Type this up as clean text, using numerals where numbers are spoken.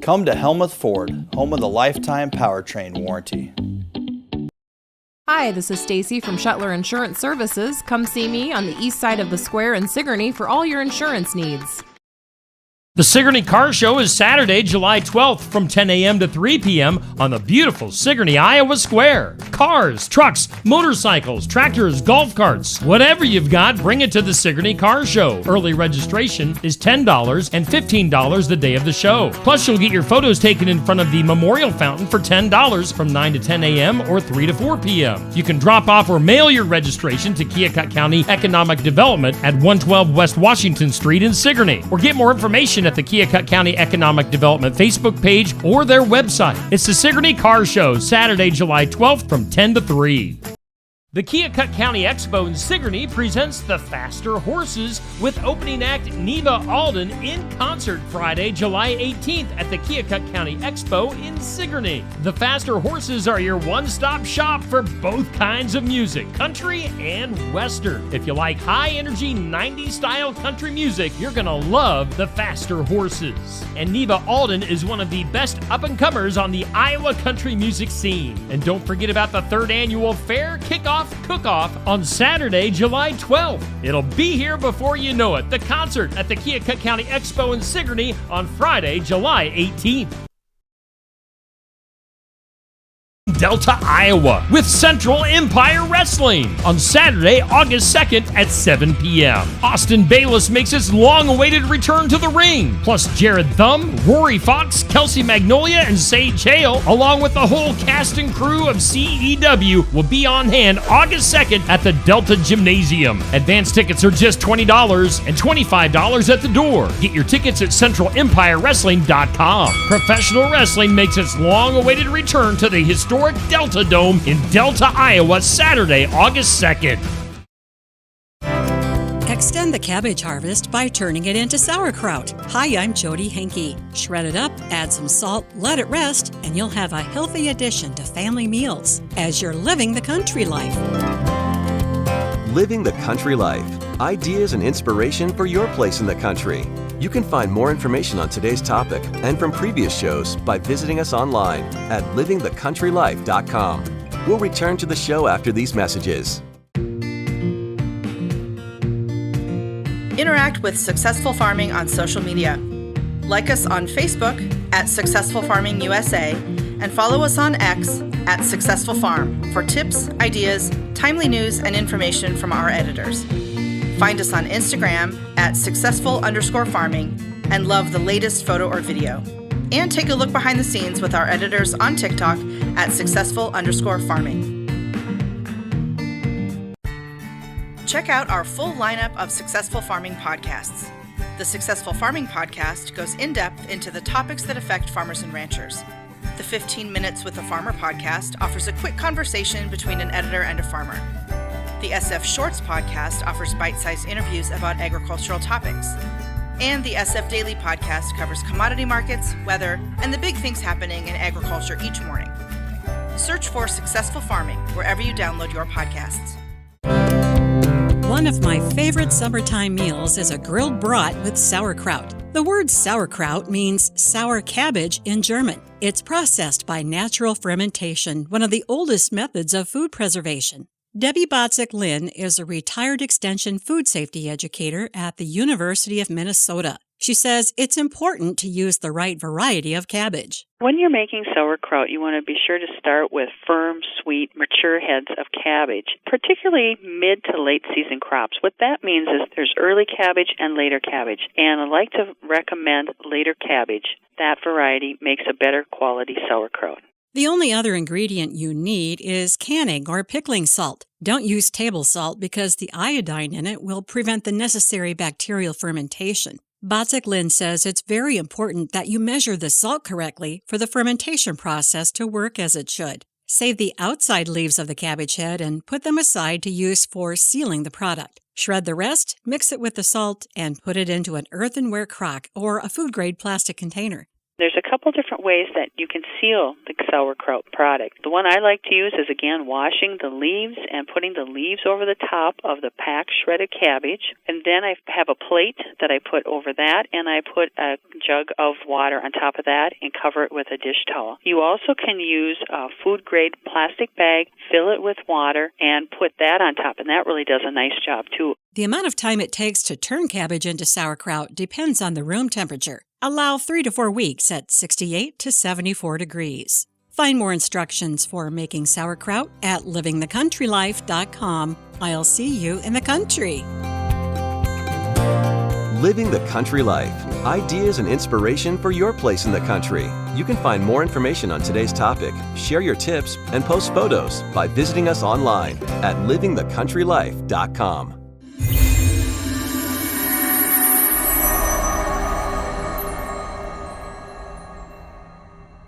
Come to Helmuth Ford, home of the lifetime powertrain warranty. Hi, this is Stacy from Shuttler Insurance Services. Come see me on the east side of the square in Sigourney for all your insurance needs. The Sigourney Car Show is Saturday, July 12th from 10 a.m. to 3 p.m. on the beautiful Sigourney, Iowa Square. Cars, trucks, motorcycles, tractors, golf carts, whatever you've got, bring it to the Sigourney Car Show. Early registration is $10 and $15 the day of the show. Plus, you'll get your photos taken in front of the Memorial Fountain for $10 from 9 to 10 a.m. or 3 to 4 p.m. You can drop off or mail your registration to Keokuk County Economic Development at 112 West Washington Street in Sigourney, or get more information at the Keokuk County Economic Development Facebook page or their website. It's the Sigourney Car Show, Saturday, July 12th from 10 to 3. The Keokuk County Expo in Sigourney presents the Faster Horses with opening act Neva Alden in concert Friday, July 18th at the Keokuk County Expo in Sigourney. The Faster Horses are your one-stop shop for both kinds of music, country and western. If you like high-energy 90s style country music, you're gonna love the Faster Horses. And Neva Alden is one of the best up-and-comers on the Iowa country music scene. And don't forget about the third annual Fair Kickoff Cook-Off on Saturday, July 12th. It'll be here before you know it. The concert at the Keokuk County Expo in Sigourney on Friday, July 18th. Delta, Iowa, with Central Empire Wrestling on Saturday, August 2nd at 7 p.m. Austin Bayless makes his long-awaited return to the ring. Plus, Jared Thumb, Rory Fox, Kelsey Magnolia, and Sage Hale, along with the whole cast and crew of CEW, will be on hand August 2nd at the Delta Gymnasium. Advance tickets are just $20 and $25 at the door. Get your tickets at CentralEmpireWrestling.com. Professional wrestling makes its long-awaited return to the historic Delta Dome in Delta, Iowa, Saturday, August 2nd. Extend the cabbage harvest by turning it into sauerkraut. Hi, I'm Jody Henke. Shred it up, add some salt, let it rest, and you'll have a healthy addition to family meals as you're living the country life. Living the country life. Ideas and inspiration for your place in the country. You can find more information on today's topic and from previous shows by visiting us online at livingthecountrylife.com. We'll return to the show after these messages. Interact with Successful Farming on social media. Like us on Facebook at Successful Farming USA and follow us on X at Successful Farm for tips, ideas, timely news, and information from our editors. Find us on Instagram at successful_farming and love the latest photo or video. And take a look behind the scenes with our editors on TikTok at successful_farming. Check out our full lineup of Successful Farming podcasts. The Successful Farming podcast goes in-depth into the topics that affect farmers and ranchers. The 15 Minutes with a Farmer podcast offers a quick conversation between an editor and a farmer. The SF Shorts podcast offers bite-sized interviews about agricultural topics. And the SF Daily podcast covers commodity markets, weather, and the big things happening in agriculture each morning. Search for Successful Farming wherever you download your podcasts. One of my favorite summertime meals is a grilled brat with sauerkraut. The word sauerkraut means sour cabbage in German. It's processed by natural fermentation, one of the oldest methods of food preservation. Debbie Botzik-Lynn is a retired extension food safety educator at the University of Minnesota. She says it's important to use the right variety of cabbage. When you're making sauerkraut, you want to be sure to start with firm, sweet, mature heads of cabbage, particularly mid to late season crops. What that means is there's early cabbage and later cabbage, and I like to recommend later cabbage. That variety makes a better quality sauerkraut. The only other ingredient you need is canning or pickling salt. Don't use table salt because the iodine in it will prevent the necessary bacterial fermentation. Botzik-Lynn says it's very important that you measure the salt correctly for the fermentation process to work as it should. Save the outside leaves of the cabbage head and put them aside to use for sealing the product. Shred the rest, mix it with the salt, and put it into an earthenware crock or a food-grade plastic container. There's a couple different ways that you can seal the sauerkraut product. The one I like to use is, again, washing the leaves and putting the leaves over the top of the packed shredded cabbage. And then I have a plate that I put over that, and I put a jug of water on top of that and cover it with a dish towel. You also can use a food-grade plastic bag, fill it with water, and put that on top, and that really does a nice job, too. The amount of time it takes to turn cabbage into sauerkraut depends on the room temperature. Allow 3 to 4 weeks at 68 to 74 degrees. Find more instructions for making sauerkraut at livingthecountrylife.com. I'll see you in the country. Living the Country Life. Ideas and inspiration for your place in the country. You can find more information on today's topic, share your tips, and post photos by visiting us online at livingthecountrylife.com.